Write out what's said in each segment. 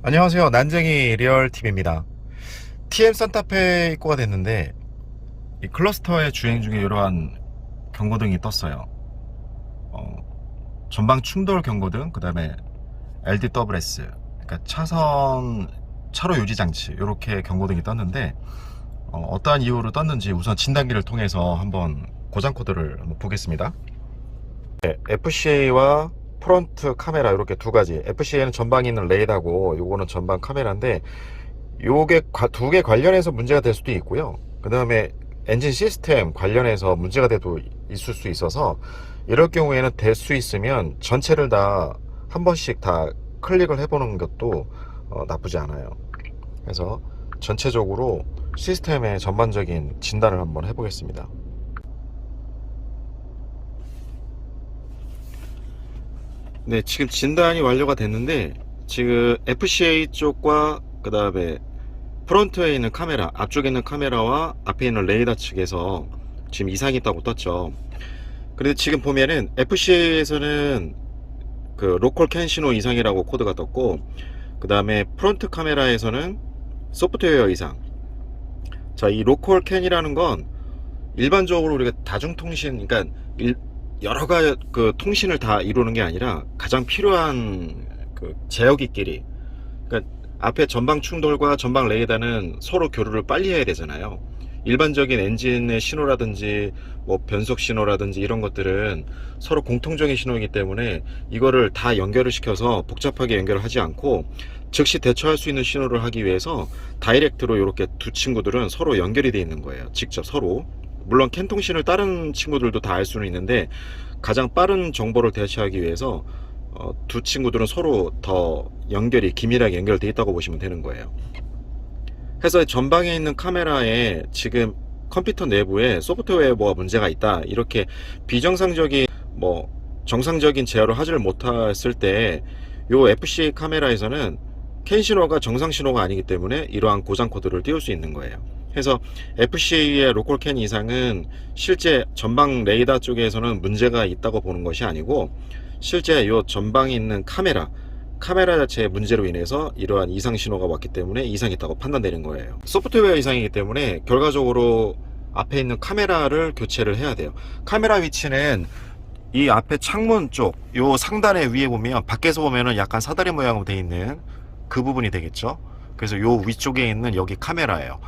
안녕하세요. 난쟁이 리얼TV입니다. TM 산타페 입고가 됐는데 이 클러스터의 주행 중에 이러한 경고등이 떴어요. 전방 충돌 경고등, 그 다음에 LDWS, 그러니까 차로 유지 장치, 이렇게 경고등이 떴는데 어떠한 이유로 떴는지 우선 진단기를 통해서 한번 고장 코드를 한번 보겠습니다. 네, FCA와 프론트 카메라, 이렇게 두 가지. FCA는 전방에 있는 레이더고 요거는 전방 카메라인데, 요게 두 개 관련해서 문제가 될 수도 있고요. 그 다음에 엔진 시스템 관련해서 문제가 돼도 있을 수 있어서, 이럴 경우에는 될 수 있으면 전체를 다 한 번씩 다 클릭을 해보는 것도 나쁘지 않아요. 그래서 전체적으로 시스템의 전반적인 진단을 한번 해보겠습니다. 네, 지금 진단이 완료가 됐는데, 지금 FCA 쪽과 그 다음에 프론트에 있는 카메라, 앞쪽에 있는 카메라와 앞에 있는 레이더 측에서 지금 이상이 있다고 떴죠. 근데 지금 보면은 FCA에서는 그 로컬 캔 신호 이상이라고 코드가 떴고, 그 다음에 프론트 카메라에서는 소프트웨어 이상. 자, 이 로컬 캔이라는 건 일반적으로 우리가 다중통신, 그러니까 여러 가지 그 통신을 다 이루는 게 아니라 가장 필요한 그 제어기끼리, 그러니까 앞에 전방 충돌과 전방 레이더는 서로 교류를 빨리 해야 되잖아요. 일반적인 엔진의 신호라든지 뭐 변속 신호라든지 이런 것들은 서로 공통적인 신호이기 때문에 이거를 다 연결을 시켜서 복잡하게 연결을 하지 않고 즉시 대처할 수 있는 신호를 하기 위해서 다이렉트로 이렇게 두 친구들은 서로 연결이 되어 있는 거예요. 직접 서로. 물론 캔 통신을 다른 친구들도 다 알 수는 있는데, 가장 빠른 정보를 대체하기 위해서 두 친구들은 서로 더 연결이 기밀하게 연결되어 있다고 보시면 되는 거예요. 그래서 전방에 있는 카메라에 지금 컴퓨터 내부에 소프트웨어가 문제가 있다, 이렇게 비정상적인 뭐 정상적인 제어를 하지를 못했을 때 요 FCA 카메라에서는 캔 신호가 정상 신호가 아니기 때문에 이러한 고장 코드를 띄울 수 있는 거예요. 그래서 FCA의 로컬 캔 이상은 실제 전방 레이더 쪽에서는 문제가 있다고 보는 것이 아니고, 실제 요 전방에 있는 카메라 자체의 문제로 인해서 이러한 이상 신호가 왔기 때문에 이상이 있다고 판단되는 거예요. 소프트웨어 이상이기 때문에 결과적으로 앞에 있는 카메라를 교체를 해야 돼요. 카메라 위치는 이 앞에 창문 쪽 요 상단에 위에 보면, 밖에서 보면은 약간 사다리 모양으로 되어 있는 그 부분이 되겠죠. 그래서 요 위쪽에 있는 여기 카메라예요.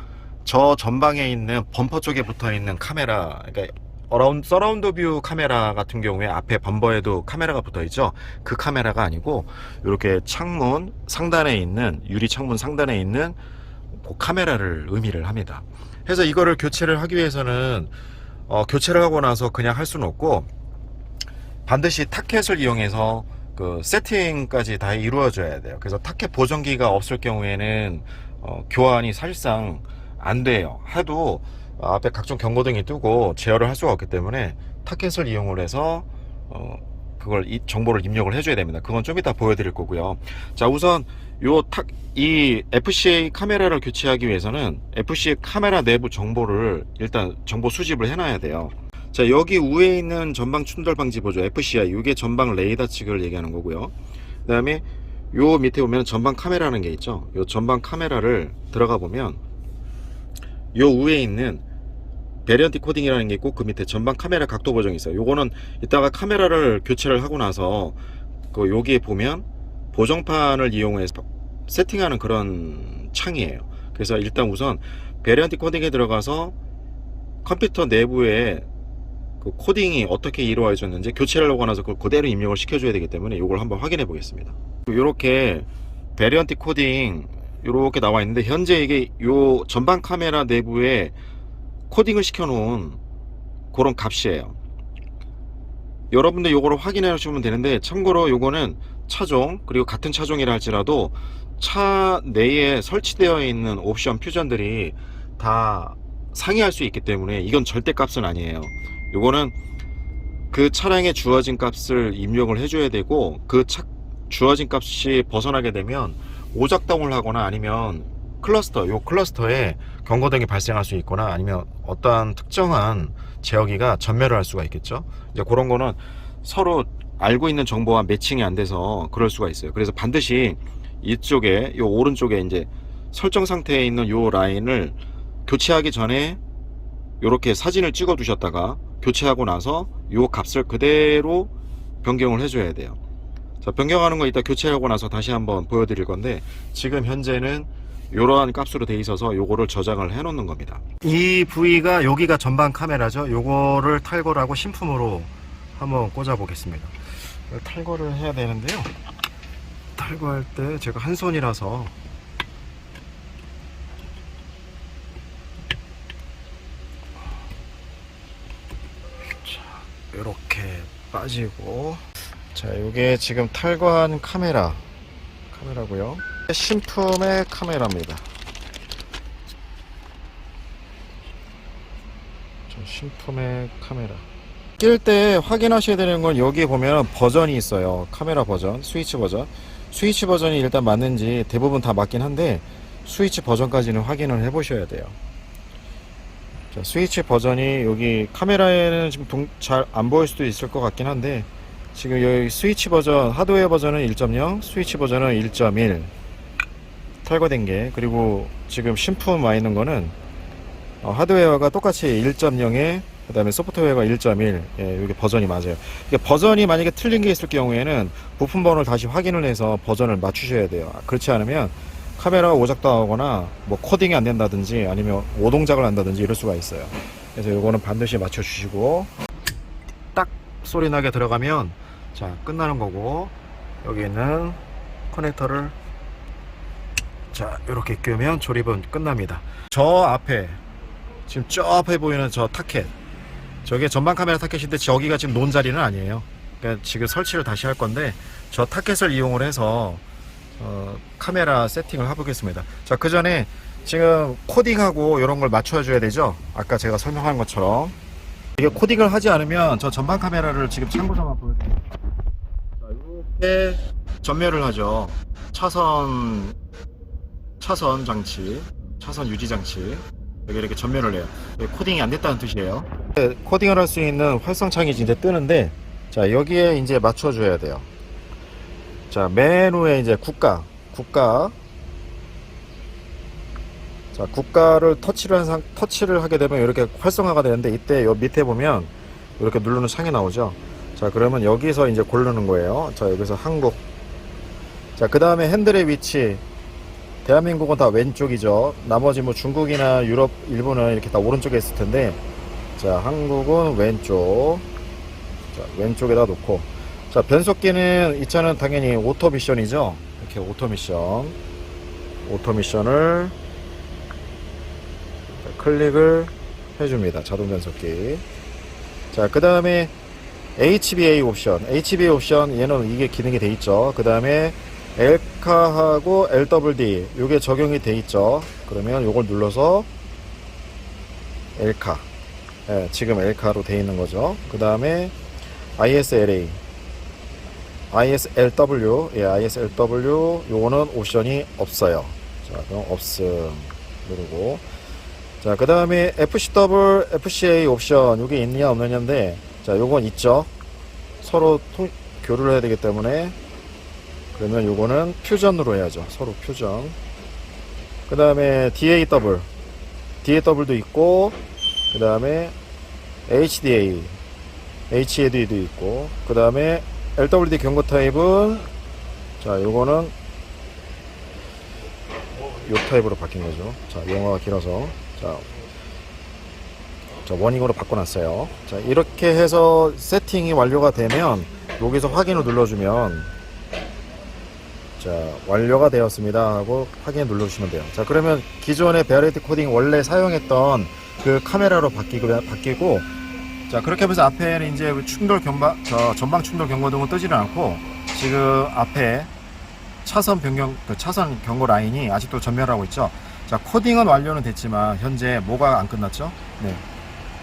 저 전방에 있는 범퍼 쪽에 붙어 있는 카메라, 그러니까 서라운드 뷰 카메라 같은 경우에 앞에 범퍼에도 카메라가 붙어 있죠. 그 카메라가 아니고 이렇게 창문 상단에 있는, 유리 창문 상단에 있는 그 카메라를 의미를 합니다. 그래서 이거를 교체를 하기 위해서는 교체를 하고 나서 그냥 할 수는 없고, 반드시 타켓을 이용해서 그 세팅까지 다 이루어져야 돼요. 그래서 타켓 보정기가 없을 경우에는 교환이 사실상 안 돼요. 해도 앞에 각종 경고등이 뜨고 제어를 할 수가 없기 때문에 타켓을 이용을 해서 그걸 이 정보를 입력을 해줘야 됩니다. 그건 좀 이따 보여드릴 거고요. 자, 우선 이 FCA 카메라를 교체하기 위해서는 FCA 카메라 내부 정보를 일단 정보 수집을 해놔야 돼요. 자, 여기 위에 있는 전방 충돌 방지 보조 FCI, 이게 전방 레이더 측을 얘기하는 거고요. 그 다음에 요 밑에 보면 전방 카메라라는 게 있죠. 요 전방 카메라를 들어가 보면 요 위에 있는 베리언트 코딩이라는 게 있고, 그 밑에 전방 카메라 각도 보정이 있어요. 요거는 이따가 카메라를 교체를 하고 나서 그 여기에 보면 보정판을 이용해서 세팅하는 그런 창이에요. 그래서 일단 우선 베리언트 코딩에 들어가서 컴퓨터 내부에 그 코딩이 어떻게 이루어졌는지 교체를 하고 나서 그걸 그대로 입력을 시켜줘야 되기 때문에 이걸 한번 확인해 보겠습니다. 이렇게 베리언트 코딩 이렇게 나와 있는데, 현재 이게 요 전방 카메라 내부에 코딩을 시켜 놓은 그런 값이에요. 여러분들 요거를 확인해 주시면 되는데, 참고로 요거는 차종, 그리고 같은 차종이라 할지라도 차 내에 설치되어 있는 옵션 퓨전들이 다 상이할 수 있기 때문에 이건 절대 값은 아니에요. 요거는 그 차량에 주어진 값을 입력을 해줘야 되고, 그 주어진 값이 벗어나게 되면 오작동을 하거나 아니면 요 클러스터에 경고등이 발생할 수 있거나, 아니면 어떠한 특정한 제어기가 전멸을 할 수가 있겠죠. 이제 그런 거는 서로 알고 있는 정보와 매칭이 안 돼서 그럴 수가 있어요. 그래서 반드시 이쪽에 요 오른쪽에 이제 설정 상태에 있는 요 라인을 교체하기 전에 요렇게 사진을 찍어 두셨다가 교체하고 나서 요 값을 그대로 변경을 해줘야 돼요. 자, 변경하는 거 이따 교체하고 나서 다시 한번 보여드릴 건데, 지금 현재는 이러한 값으로 돼 있어서 요거를 저장을 해 놓는 겁니다. 이 부위가 여기가 전방 카메라죠. 요거를 탈거를 하고 신품으로 한번 꽂아 보겠습니다. 탈거를 해야 되는데요, 탈거할 때 제가 한 손이라서 자, 이렇게 빠지고, 자, 이게 지금 탈거한 카메라고요. 신품의 카메라입니다. 신품의 카메라. 낄 때 확인하셔야 되는 건 여기 보면 버전이 있어요. 카메라 버전, 스위치 버전. 스위치 버전이 일단 맞는지 대부분 다 맞긴 한데, 스위치 버전까지는 확인을 해 보셔야 돼요. 자, 스위치 버전이 여기 카메라에는 지금 잘 안 보일 수도 있을 것 같긴 한데, 지금 여기 스위치 버전, 하드웨어 버전은 1.0, 스위치 버전은 1.1 탈거된 게, 그리고 지금 신품 와 있는 거는 하드웨어가 똑같이 1.0에 그 다음에 소프트웨어가 1.1, 예, 이게 버전이 맞아요. 이게 버전이 만약에 틀린 게 있을 경우에는 부품 번호를 다시 확인을 해서 버전을 맞추셔야 돼요. 그렇지 않으면 카메라가 오작동하거나 뭐 코딩이 안 된다든지 아니면 오동작을 한다든지 이럴 수가 있어요. 그래서 이거는 반드시 맞춰 주시고, 딱 소리 나게 들어가면 자, 끝나는 거고, 여기 있는 커넥터를 자, 이렇게 끼우면 조립은 끝납니다. 저 앞에 지금 저 앞에 보이는 저 타켓, 저게 전방 카메라 타켓인데 저기가 지금 논 자리는 아니에요. 그러니까 지금 설치를 다시 할 건데, 저 타켓을 이용을 해서 카메라 세팅을 해보겠습니다. 자, 그 전에 지금 코딩하고 이런 걸 맞춰줘야 되죠. 아까 제가 설명한 것처럼 이게 코딩을 하지 않으면 저 전방 카메라를 지금 참고서만 보여드릴게요. 자, 이렇게 전멸을 하죠. 차선 장치, 차선 유지 장치, 여기 이렇게 전멸을 해요. 코딩이 안 됐다는 뜻이에요. 코딩을 할 수 있는 활성창이 이제 뜨는데, 자, 여기에 이제 맞춰줘야 돼요. 자, 메뉴에 이제 국가. 자, 국가를 터치를 하게 되면 이렇게 활성화가 되는데, 이때 요 밑에 보면 이렇게 누르는 창이 나오죠. 자, 그러면 여기서 이제 고르는 거예요. 자, 여기서 한국. 자, 그 다음에 핸들의 위치. 대한민국은 다 왼쪽이죠. 나머지 뭐 중국이나 유럽, 일본은 이렇게 다 오른쪽에 있을 텐데, 자, 한국은 왼쪽. 자, 왼쪽에다 놓고, 자, 변속기는 이 차는 당연히 오토 미션이죠. 이렇게 오토 미션을 클릭을 해줍니다. 자동 변속기. 자, 그 다음에 HBA 옵션, 얘는 이게 기능이 돼 있죠. 그 다음에 엘카하고 LWD 요게 적용이 돼 있죠. 그러면 요걸 눌러서 엘카, 예, 지금 엘카로 돼 있는 거죠. 그 다음에 ISLA, ISLW, 예, ISLW 요거는 옵션이 없어요. 자, 그럼 없음 누르고, 자, 그 다음에 FCW, FCA 옵션 요게 있느냐 없느냐인데, 자, 요건 있죠. 서로 교류를 해야 되기 때문에, 그러면 요거는 퓨전으로 해야죠. 서로 퓨전. 그 다음에 DAW도 있고, 그 다음에 HDA도 있고, 그 다음에 LWD 경고 타입은, 자, 요거는 요 타입으로 바뀐 거죠. 자, 영어가 길어서, 자, 워닝으로 바꿔놨어요. 자, 이렇게 해서 세팅이 완료가 되면 여기서 확인을 눌러주면, 자, 완료가 되었습니다 하고 확인 눌러주시면 돼요. 자, 그러면 기존의 베어레이트 코딩 원래 사용했던 그 카메라로 바뀌고, 자, 그렇게 하면서 앞에는 이제 전방 충돌 경고등은 뜨지는 않고, 지금 앞에 차선 경고 라인이 아직도 전멸하고 있죠. 자, 코딩은 완료는 됐지만 현재 뭐가 안 끝났죠? 네,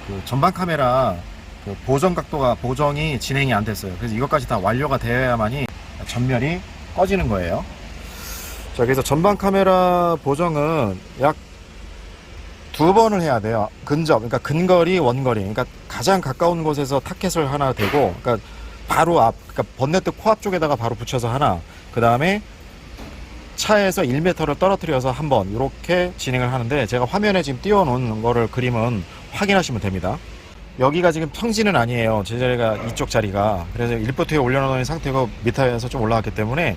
그 전방 카메라 그 보정이 진행이 안 됐어요. 그래서 이것까지 다 완료가 되어야만이 전멸이 꺼지는 거예요. 자, 그래서 전방 카메라 보정은 약 2번을 해야 돼요. 그러니까 근거리, 원거리. 그러니까 가장 가까운 곳에서 타켓을 하나 대고, 그러니까 바로 그러니까 번네트 코앞 쪽에다가 바로 붙여서 하나. 그 다음에 차에서 1m를 떨어뜨려서 한번 이렇게 진행을 하는데, 제가 화면에 지금 띄워놓은 거를 그림은 확인하시면 됩니다. 여기가 지금 평지는 아니에요. 제 자리가 이쪽 자리가. 그래서 일부터에 올려놓은 상태고 미터에서 좀 올라갔기 때문에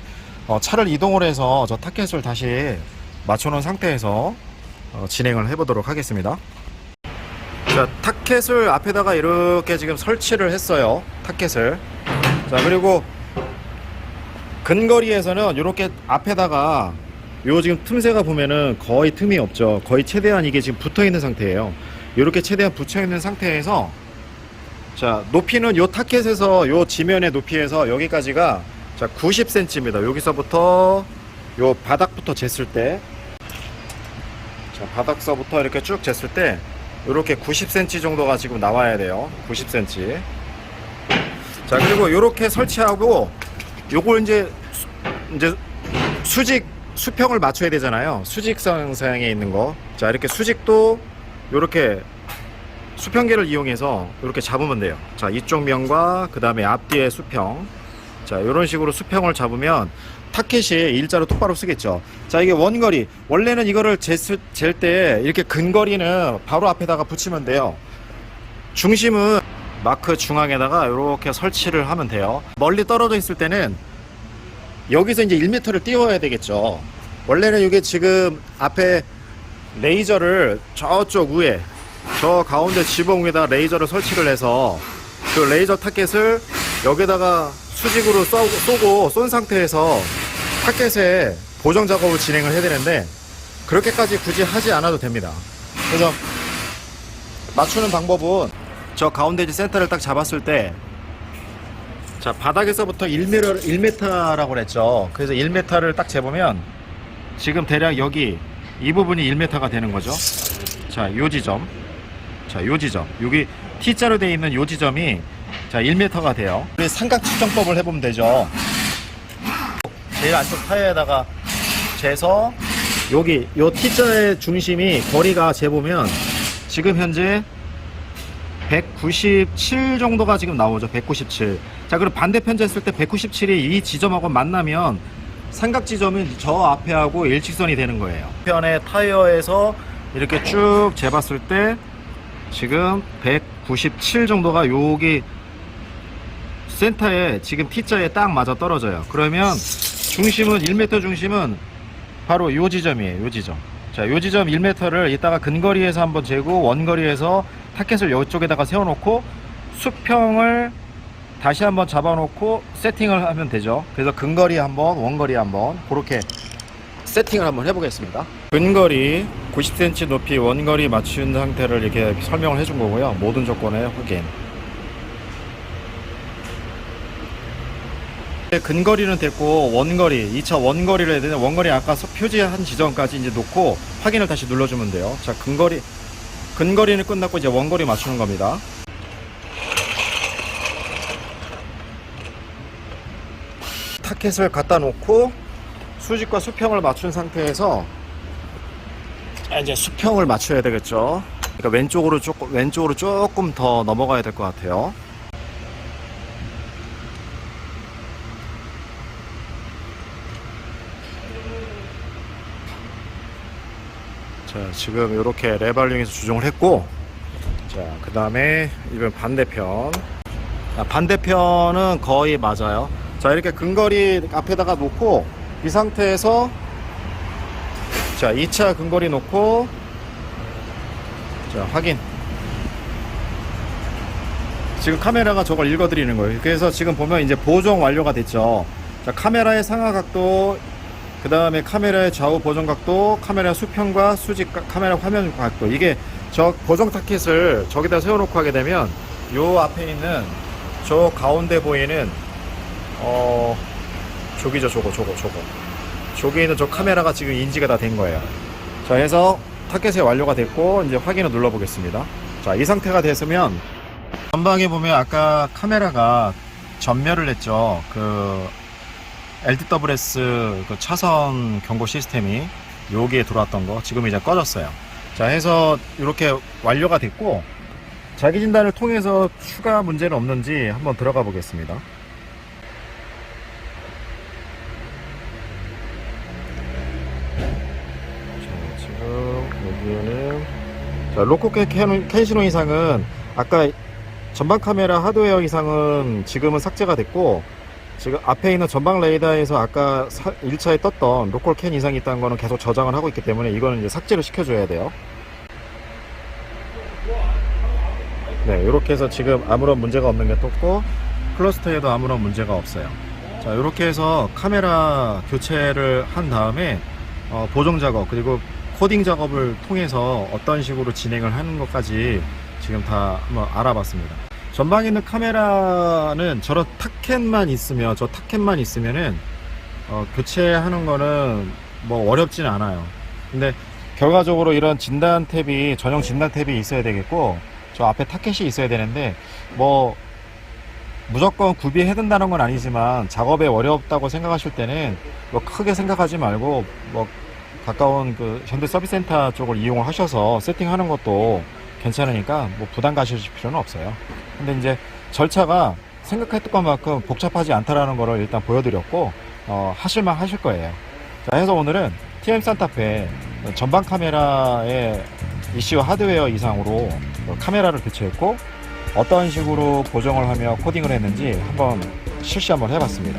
차를 이동을 해서 저 타켓을 다시 맞춰놓은 상태에서 진행을 해보도록 하겠습니다. 자, 타켓을 앞에다가 이렇게 지금 설치를 했어요. 타켓을. 자, 그리고 근거리에서는 이렇게 앞에다가 요 지금 틈새가 보면은 거의 틈이 없죠. 거의 최대한 이게 지금 붙어 있는 상태예요. 이렇게 최대한 붙여 있는 상태에서, 자, 높이는 요 타켓에서 요 지면의 높이에서 여기까지가 자 90cm입니다. 여기서부터 요 바닥부터 쟀을 때, 자, 바닥서부터 이렇게 쭉 쟀을 때 이렇게 90cm 정도가 지금 나와야 돼요. 90cm. 자, 그리고 이렇게 설치하고 요걸 이제 수평을 맞춰야 되잖아요. 수직상에 있는 거. 자, 이렇게 수직도 이렇게 수평계를 이용해서 이렇게 잡으면 돼요. 자, 이쪽 면과 그 다음에 앞뒤의 수평. 자, 이런 식으로 수평을 잡으면 타켓이 일자로 똑바로 쓰겠죠. 자, 이게 원거리. 원래는 이거를 잴 때 이렇게 근거리는 바로 앞에다가 붙이면 돼요. 중심은 마크 중앙에다가 이렇게 설치를 하면 돼요. 멀리 떨어져 있을 때는 여기서 이제 1m를 띄워야 되겠죠. 원래는 이게 지금 앞에 레이저를 저쪽 위에, 저 가운데 지붕 위에다 레이저를 설치를 해서 그 레이저 타켓을 여기다가 수직으로 쏘고 쏜 상태에서 타켓에 보정 작업을 진행을 해야 되는데, 그렇게까지 굳이 하지 않아도 됩니다. 그래서 맞추는 방법은 저 가운데 센터를 딱 잡았을 때, 자, 바닥에서부터 1m라고 그랬죠. 그래서 1m를 딱 재보면 지금 대략 여기 이 부분이 1m가 되는 거죠. 자, 요 지점. 자, 요 지점. 여기 T자로 되어 있는 요 지점이 자 1m가 돼요. 우리 삼각 측정법을 해보면 되죠. 제일 안쪽 타이어에다가 재서 여기 요 T자의 중심이 거리가 재보면 지금 현재 197 정도가 지금 나오죠. 197. 자, 그럼 반대편 쟀을 때 197이 이 지점하고 만나면 삼각 지점은 저 앞에하고 일직선이 되는 거예요. 편의 타이어에서 이렇게 쭉 재봤을 때 지금 197 정도가 여기 센터에 지금 T자에 딱 맞아 떨어져요. 그러면 중심은 1m 중심은 바로 요 지점이에요. 요 지점. 자, 요 지점 1m를 이따가 근거리에서 한번 재고 원거리에서 타켓을 이쪽에다가 세워놓고 수평을 다시 한번 잡아놓고 세팅을 하면 되죠. 그래서 근거리 한번, 원거리 한번 그렇게 세팅을 한번 해보겠습니다. 근거리 90cm 높이 원거리 맞춘 상태를 이렇게 설명을 해준 거고요. 모든 조건의 확인. 근거리는 됐고 원거리, 2차 원거리를 해야 되는데, 원거리 아까 표지한 지점까지 이제 놓고 확인을 다시 눌러주면 돼요. 자, 근거리는 끝났고 이제 원거리 맞추는 겁니다. 타켓을 갖다 놓고 수직과 수평을 맞춘 상태에서 이제 수평을 맞춰야 되겠죠. 그러니까 왼쪽으로 조금 더 넘어가야 될 것 같아요. 자, 지금 이렇게 레발링에서 조정을 했고, 자, 그 다음에 이번 반대편. 반대편은 거의 맞아요. 자, 이렇게 근거리 앞에다가 놓고 이 상태에서 자 2차 근거리 놓고 자 확인. 지금 카메라가 저걸 읽어드리는 거예요. 그래서 지금 보면 이제 보정 완료가 됐죠. 자, 카메라의 상하 각도, 그 다음에 카메라의 좌우 보정 각도, 카메라 수평과 수직, 카메라 화면 각도. 이게 저 보정 타켓을 저기다 세워놓고 하게 되면 요 앞에 있는 저 가운데 보이는 저기죠. 저기 있는 저 카메라가 지금 인지가 다 된 거예요. 자, 해서 타켓이 완료가 됐고 이제 확인을 눌러 보겠습니다. 자, 이 상태가 됐으면 전방에 보면 아까 카메라가 전멸을 했죠. 그 LTWS 그 차선 경고 시스템이 여기에 들어왔던 거 지금 이제 꺼졌어요. 자, 해서 이렇게 완료가 됐고 자기 진단을 통해서 추가 문제는 없는지 한번 들어가 보겠습니다. 보면은 자, 로코켓 켄시노 이상은 아까 전방 카메라 하드웨어 이상은 지금은 삭제가 됐고, 지금 앞에 있는 전방 레이더에서 아까 1차에 떴던 로컬 캔 이상이 있다는 거는 계속 저장을 하고 있기 때문에 이거는 이제 삭제를 시켜줘야 돼요. 네, 이렇게 해서 지금 아무런 문제가 없는 게 떴고, 클러스터에도 아무런 문제가 없어요. 자, 이렇게 해서 카메라 교체를 한 다음에 보정 작업 그리고 코딩 작업을 통해서 어떤 식으로 진행을 하는 것까지 지금 다 한번 알아봤습니다. 전방에 있는 카메라는 저런 타켓만 있으면, 저 타켓만 있으면은 교체하는 거는 뭐 어렵진 않아요. 근데 결과적으로 이런 진단 탭이, 전용 진단 탭이 있어야 되겠고, 저 앞에 타켓이 있어야 되는데, 뭐 무조건 구비해야 된다는 건 아니지만 작업에 어렵다고 생각하실 때는 뭐 크게 생각하지 말고 뭐 가까운 그 현대 서비스센터 쪽을 이용을 하셔서 세팅하는 것도 괜찮으니까 뭐 부담 가실 필요는 없어요. 근데 이제 절차가 생각했던 것만큼 복잡하지 않다라는 거를 일단 보여드렸고, 하실만 하실 거예요. 자, 해서 오늘은 TM 산타페 전방 카메라의 ECU 하드웨어 이상으로 카메라를 교체했고, 어떤 식으로 보정을 하며 코딩을 했는지 한번 실시 한번 해봤습니다.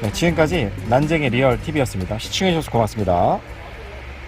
네, 지금까지 난쟁이 리얼 TV였습니다. 시청해주셔서 고맙습니다.